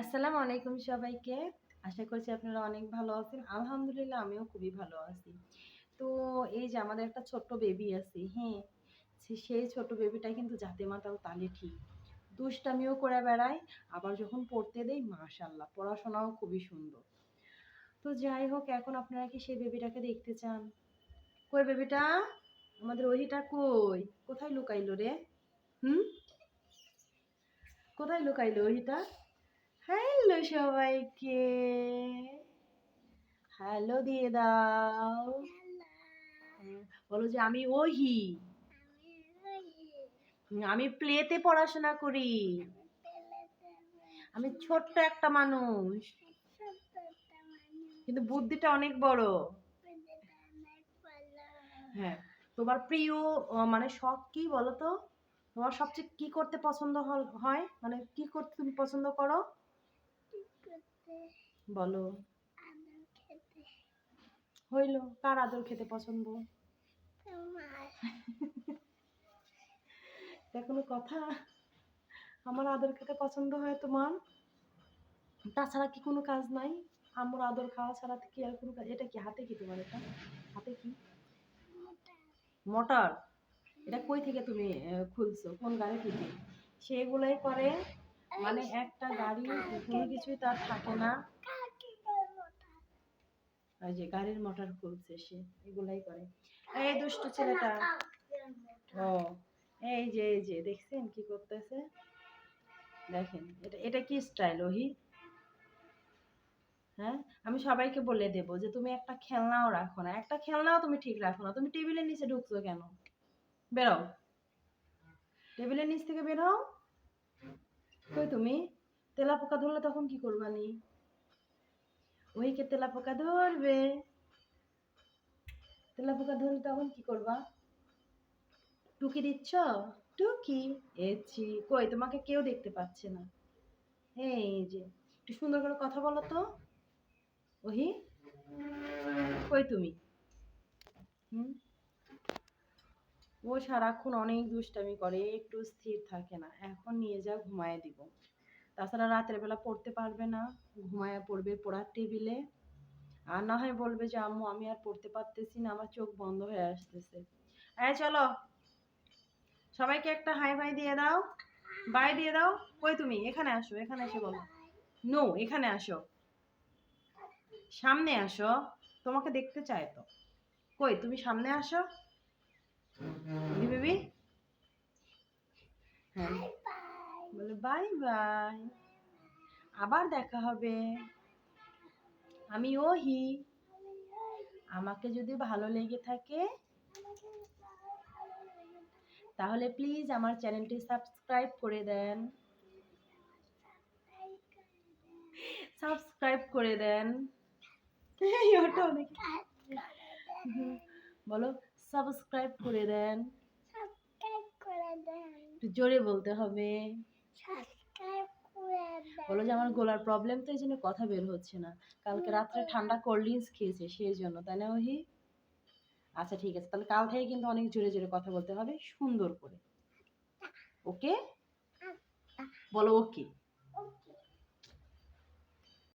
আসসালামু আলাইকুম সবাইকে। আশা করছি আপনারা অনেক ভালো আছেন। আলহামদুলিল্লাহ আমিও খুবই ভালো আছি। তো এই যে আমাদের একটা ছোট্ট বেবি আছে, হ্যাঁ? সেই ছোট বেবিটা কিন্তু জাতে মাতাল তালে ঠিক। দুষ্টামিও করে বেড়ায়, আবার যখন পড়তে দেই মাশাআল্লাহ পড়াশোনাও খুবই সুন্দর। তো যাই হোক এখন আপনারা কি সেই বেবিটাকে দেখতে চান? কই বেবিটা? আমাদের ওহিটা কই? কোথায় লুকাইলো রে? হুম? কোথায় লুকাইলো ওহিটা? হ্যালো সবাইকে, হ্যালো দিয়ে দাও। বলো যে আমি ওহি, আমি প্লেতে পড়াশোনা করি, আমি ছোট্ট একটা মানুষ কিন্তু বুদ্ধিটা অনেক বড়। হ্যাঁ, তোমার প্রিয় মানে শখ কি বলো তো? তোমার সবচেয়ে কি করতে পছন্দ হয়, মানে কি করতে তুমি পছন্দ করো বলো? হইলো, কার আদর খেতে পছন্দ? এটা কোনো কথা? আমার আদর খেতে পছন্দ হয় তোমার? তাছাড়া কি কোনো কাজ নাই? আমার আদর খাওয়া ছাড়া কি আর কোনো কাজ? এটা কি হাতে কি তোমার? এটা হাতে কি? মোটর? এটা কই থেকে তুমি খুলছো? কোন গাড়ি থেকে? সেগুলাই করে, মানে একটা গাড়ি কোনো কিছুই তার থাকে না। ওই যে গাড়ির মোটর খুলছে সে, এগুলাই করে। এই দুষ্টু ছেলেটা। ও এই যে দেখছেন কি করতেছে? দেখেন এটা এটা কি স্টাইল ওহি? হ্যাঁ, আমি সবাইকে বলে দেবো যে তুমি একটা খেলনাও রাখো না, একটা খেলনাও তুমি ঠিক রাখো না। তুমি টেবিলের নিচে ঢুকছো কেন? বেরো, টেবিলের নিচ থেকে বেরো। কই তুমি? তেলাপোকা ধরলে তখন কি করবানি? ওইকে তেলাপোকা ধরবে, তেলাপোকা ধরলে তখন কি করবা? টুকি দিচ্ছ? টুকি এছি, কই তোমাকে কেউ দেখতে পাচ্ছে না। এই যে একটু সুন্দর করে কথা বলো তো ওহি, কই তুমি? হুম, ও সারাক্ষণ অনেক দুষ্টামি করে, একটু স্থির থাকে না। এখন নিয়ে যাও ঘুমায় দিব। তাছাড়া রাতের বেলা পড়তে পারবে না, ঘুমায়া পড়বে পড়ার টেবিলে। আর না হয় বলবে যে আম্মু আমি আর পড়তে পারতেছি না, আমার চোখ বন্ধ হয়ে আসতেছে। এই চলো, সবাইকে একটা হাই বাই দিয়ে দাও, বাই দিয়ে দাও। কই তুমি? এখানে আসো, এখানে এসে বলো। নো, এখানে আসো, সামনে আসো, তোমাকে দেখতে চায় তো। কই তুমি? সামনে আসো বেবি। হ্যাঁ, বলে বাই বাই, আবার দেখা হবে। আমি ওহি, আমাকে যদি ভালো লেগে থাকে তাহলে প্লিজ আমার চ্যানেলটি সাবস্ক্রাইব করে দেন, সাবস্ক্রাইব করে দেন। এই ওটা অনেক, বলো সাবস্ক্রাইব করে দেন। একটু জোরে বলতে হবে। বলো যে আমার গলার প্রবলেম তো এই জন্য কথা বের হচ্ছে না। কালকে রাত্রে ঠান্ডা কোল্ড ড্রিঙ্কস খেয়েছে সেই জন্য, তাই না ওহি? আচ্ছা ঠিক আছে, তাহলে কাল থেকে কিন্তু অনেক জোরে জোরে কথা বলতে হবে, সুন্দর করে। ওকে? বলো ওকে।